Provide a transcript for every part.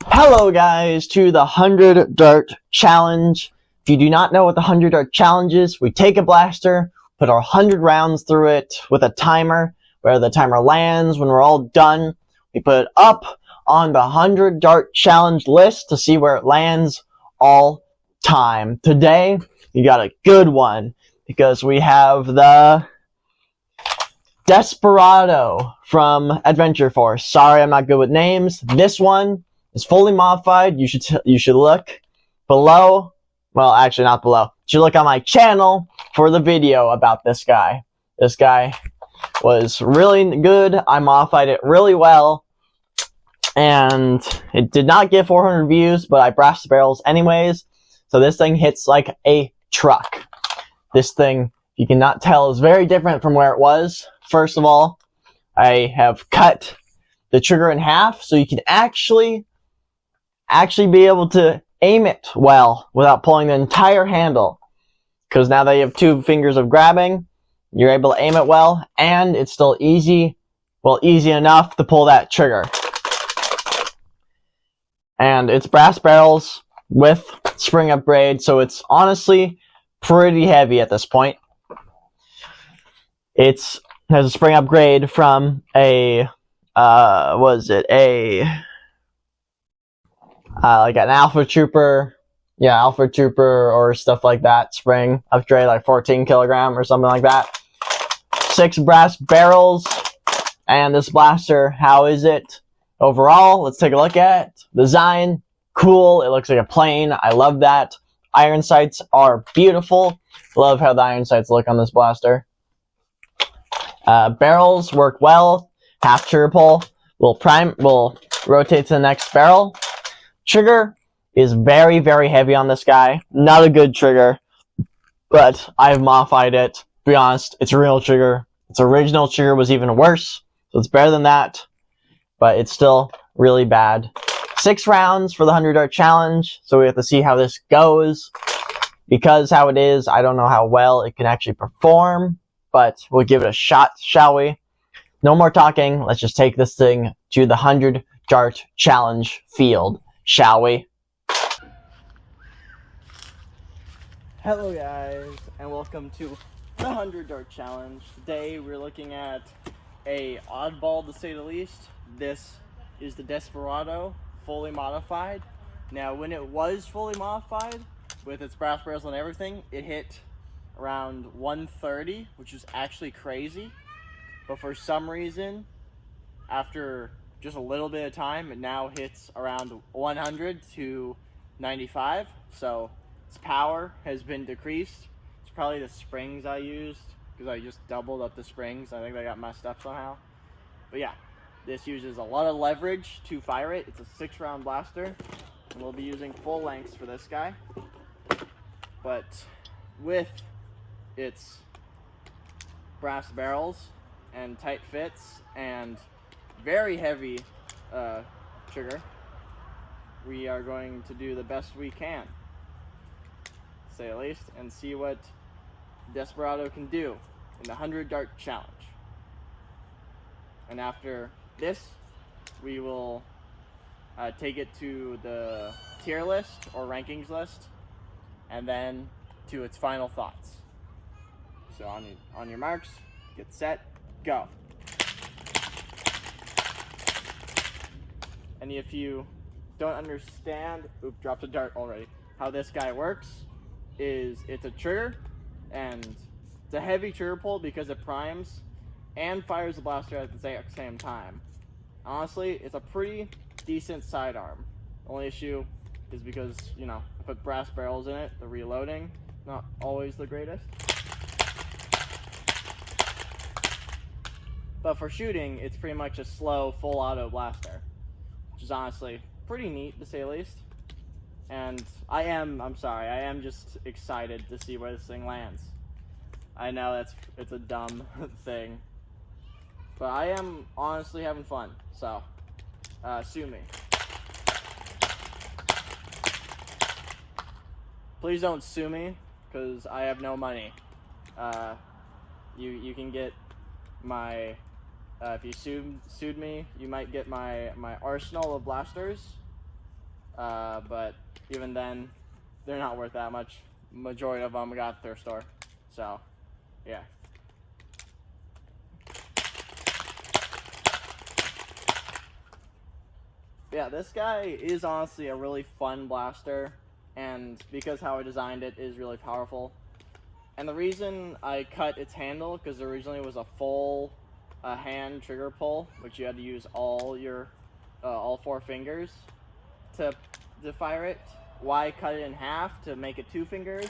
Hello guys, to the 100 Dart Challenge. If you do not know what the 100 Dart Challenge is, we take a blaster, put our 100 rounds through it with a timer, where the timer lands when we're all done. We put it up on the 100 Dart Challenge list to see where it lands all time. Today, we got a good one, because we have the Desperado from Adventure Force. Sorry, I'm not good with names. This one is fully modified. You should look below. Well, actually not below. You should look on my channel for the video about this guy. This guy was really good. I modified it really well, and it did not get 400 views, but I brassed the barrels anyways. So this thing hits like a truck. This thing, you cannot tell, is very different from where it was. First of all, I have cut the trigger in half, so you can actually be able to aim it well without pulling the entire handle. Because now that you have 2 fingers of grabbing, you're able to aim it well, and it's still easy enough to pull that trigger. And it's brass barrels with spring upgrade, so it's honestly pretty heavy at this point. It has a spring upgrade from a like an Alpha Trooper, Alpha Trooper or stuff like that. Spring upgrade, like 14 kilogram or something like that. 6 brass barrels, and this blaster, how is it overall? Let's take a look at it. Design, cool. It looks like a plane. I love that. Iron sights are beautiful. Love how the iron sights look on this blaster. Barrels work well. Half trigger pull. We'll rotate to the next barrel. Trigger is very, very heavy on this guy. Not a good trigger, but I've modified it. To be honest, it's a real trigger. Its original trigger was even worse, so it's better than that, but it's still really bad. 6 rounds for the 100 Dart Challenge, so we have to see how this goes. Because how it is, I don't know how well it can actually perform, but we'll give it a shot, shall we? No more talking. Let's just take this thing to the 100 Dart Challenge field. Shall we? Hello guys, and welcome to the 100 Dart Challenge. Today we're looking at a oddball, to say the least. This is the Desperado, fully modified. Now, when it was fully modified, with its brass barrels and everything, it hit around 130, which is actually crazy. But for some reason, after just a little bit of time, it now hits around 100 to 95, so its power has been decreased. It's probably the springs I used, because I just doubled up the springs. I think they got messed up somehow. But yeah, this uses a lot of leverage to fire it. It's a 6-round blaster, and we'll be using full lengths for this guy. But with its brass barrels and tight fits and very heavy trigger, we are going to do the best we can, to say the least, and see what Desperado can do in the 100 Dart Challenge. And after this, we will take it to the tier list or rankings list, and then to its final thoughts. So on your marks, get set, go. And if you don't understand, dropped a dart already, how this guy works, is it's a trigger, and it's a heavy trigger pull because it primes and fires the blaster at the same time. Honestly, it's a pretty decent sidearm. The only issue is because, I put brass barrels in it, the reloading, not always the greatest. But for shooting, it's pretty much a slow, full auto blaster, which is honestly pretty neat, to say the least. And I am just excited to see where this thing lands. I know it's a dumb thing, but I am honestly having fun, so sue me. Please don't sue me, because I have no money. You can get my if you sued me, you might get my arsenal of blasters. But even then, they're not worth that much. Majority of them I got at the thrift store. So, yeah. Yeah, this guy is honestly a really fun blaster, and because how I designed it is really powerful. And the reason I cut its handle, because originally it was a full hand trigger pull, which you had to use all your all 4 fingers to fire it. Why cut it in half to make it 2 fingers?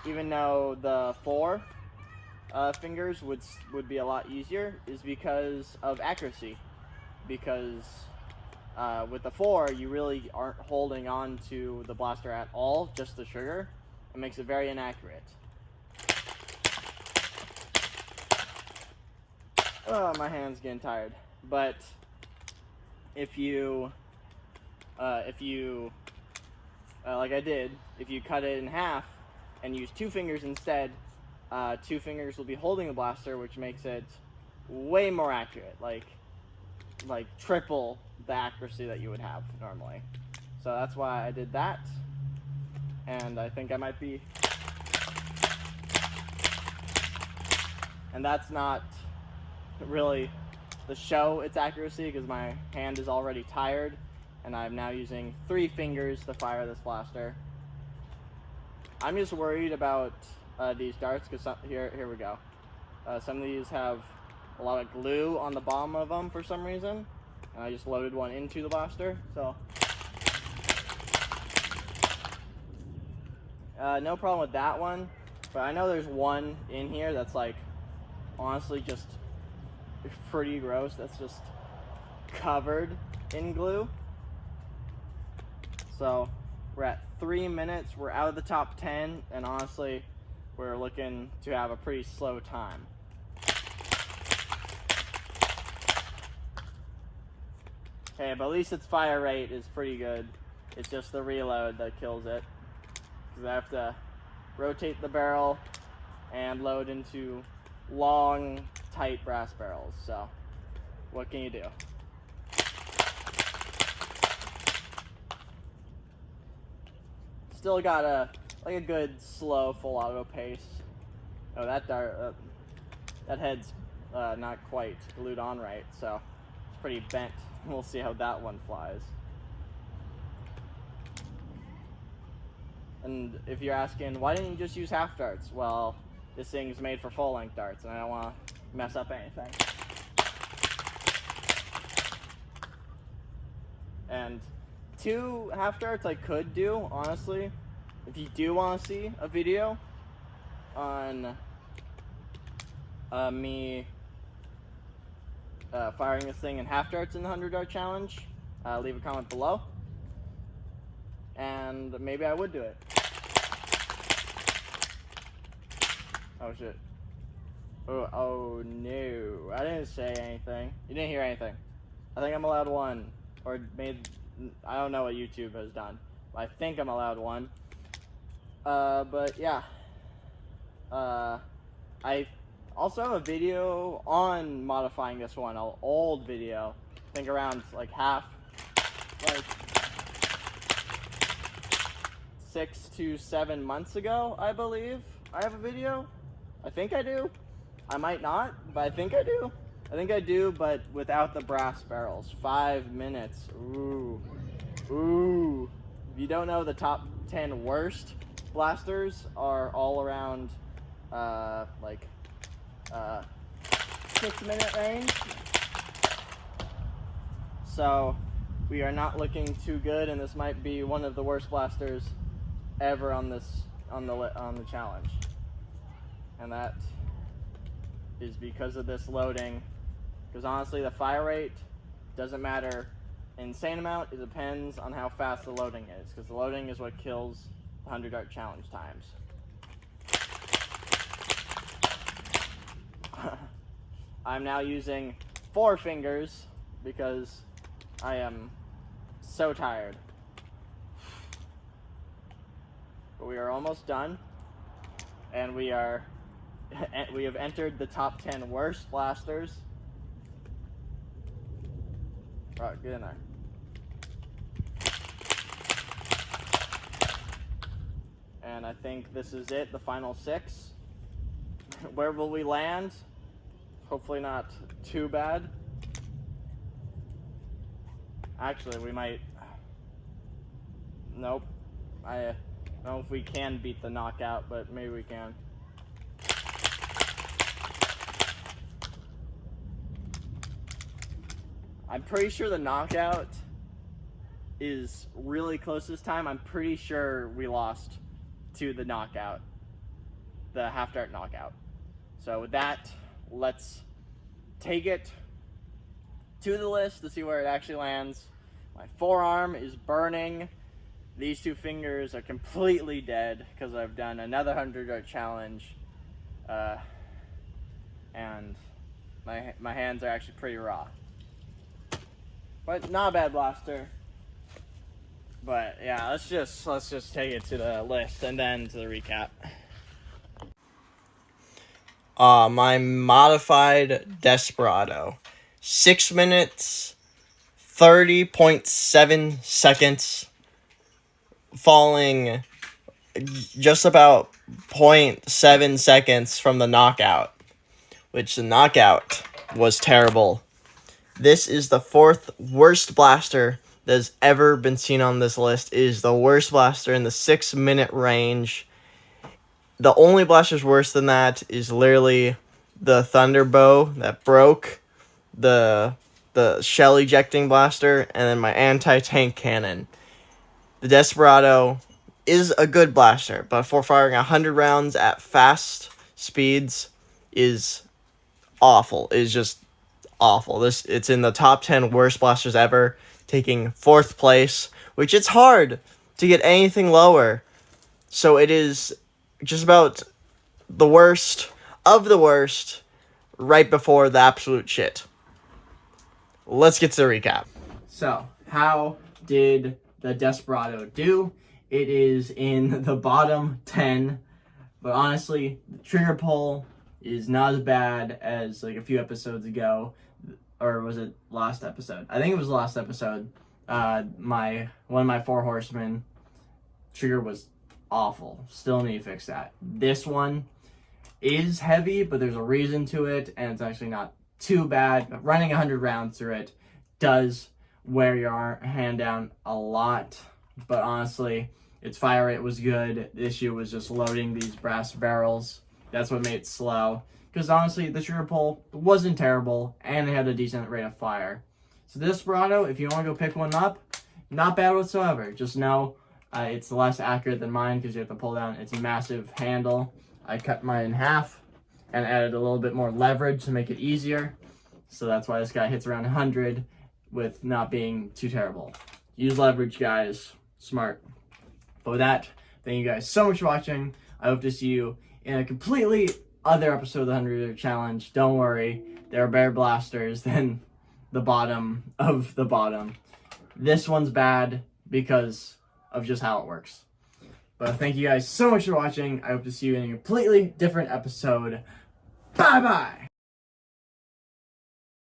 Even though the 4 fingers would be a lot easier, is because of accuracy. Because with the 4, you really aren't holding on to the blaster at all, just the trigger. It makes it very inaccurate. Oh, my hand's getting tired. But if you like I did, if you cut it in half and use 2 fingers instead, 2 fingers will be holding the blaster, which makes it way more accurate, like triple the accuracy that you would have normally. So that's why I did that, and I think I might be, and that's not really to show its accuracy, because my hand is already tired, and I'm now using 3 fingers to fire this blaster. I'm just worried about these darts, because here we go. Some of these have a lot of glue on the bottom of them for some reason, and I just loaded one into the blaster, so no problem with that one. But I know there's one in here that's like honestly just pretty gross, that's just covered in glue. So we're at 3 minutes, we're out of the top 10, and honestly we're looking to have a pretty slow time. Okay, but at least its fire rate is pretty good. It's just the reload that kills it, because I have to rotate the barrel and load into long, tight brass barrels. So what can you do? Still got a good slow full auto pace. Oh, that dart, that head's not quite glued on right, so it's pretty bent. We'll see how that one flies. And if you're asking, why didn't you just use half darts? Well, this thing's made for full length darts, and I don't want to mess up anything. And 2 half darts I could do, honestly. If you do want to see a video on me firing this thing in half darts in the 100 dart challenge, leave a comment below, and maybe I would do it. Oh shit. Oh no, I didn't say anything. You didn't hear anything. I think I'm allowed 1, or I don't know what YouTube has done, but I think I'm allowed 1. But yeah, I also have a video on modifying this one, an old video, I think around like 6 to 7 months ago, I believe. I have a video. I think I do. I might not, but I think I do. I think I do, but without the brass barrels. 5 minutes. Ooh. Ooh. If you don't know, the top 10 worst blasters are all around 6-minute range. So we are not looking too good, and this might be one of the worst blasters ever on the challenge. And that is because of this loading. Because honestly, the fire rate doesn't matter an insane amount. It depends on how fast the loading is, because the loading is what kills the 100 dart challenge times. I'm now using 4 fingers because I am so tired. But we are almost done, and we are we have entered the top 10 worst blasters. Alright, get in there. And I think this is it, the final 6. Where will we land? Hopefully not too bad. Actually, we might... Nope. I don't know if we can beat the knockout, but maybe we can. I'm pretty sure the knockout is really close this time. I'm pretty sure we lost to the knockout, the half dart knockout. So with that, let's take it to the list to see where it actually lands. My forearm is burning. These 2 fingers are completely dead because I've done another 100 dart challenge. And my hands are actually pretty raw. But not a bad blaster. But yeah, let's just take it to the list and then to the recap. My modified Desperado. 6 minutes, 30.7 seconds, falling just about 0.7 seconds from the knockout, which the knockout was terrible. This is the 4th worst blaster that has ever been seen on this list. It is the worst blaster in the 6-minute range. The only blasters worse than that is literally the Thunderbow that broke, the shell ejecting blaster, and then my anti-tank cannon. The Desperado is a good blaster, but for firing 100 rounds at fast speeds is awful. It's just awful. It's in the top 10 worst blasters ever, taking 4th place, which it's hard to get anything lower. So it is just about the worst of the worst, right before the absolute shit. Let's get to the recap. So, how did the Desperado do? It is in the bottom 10, but honestly, the trigger pull is not as bad as like a few episodes ago, or was it last episode? I think it was last episode. One of my 4 horsemen trigger was awful. Still need to fix that. This one is heavy, but there's a reason to it, and it's actually not too bad. But running 100 rounds through it does wear your hand down a lot, but honestly, its fire rate was good. The issue was just loading these brass barrels. That's what made it slow, because honestly, the trigger pull wasn't terrible, and it had a decent rate of fire. So this Desperado, if you want to go pick one up, not bad whatsoever. Just know it's less accurate than mine because you have to pull down its massive handle. I cut mine in half and added a little bit more leverage to make it easier. So that's why this guy hits around 100 with not being too terrible. Use leverage, guys. Smart. But with that, thank you guys so much for watching. I hope to see you in a completely other episode of the 100 Challenge. Don't worry, there are better blasters than the bottom of the bottom. This one's bad because of just how it works. But thank you guys so much for watching. I hope to see you in a completely different episode. Bye-bye!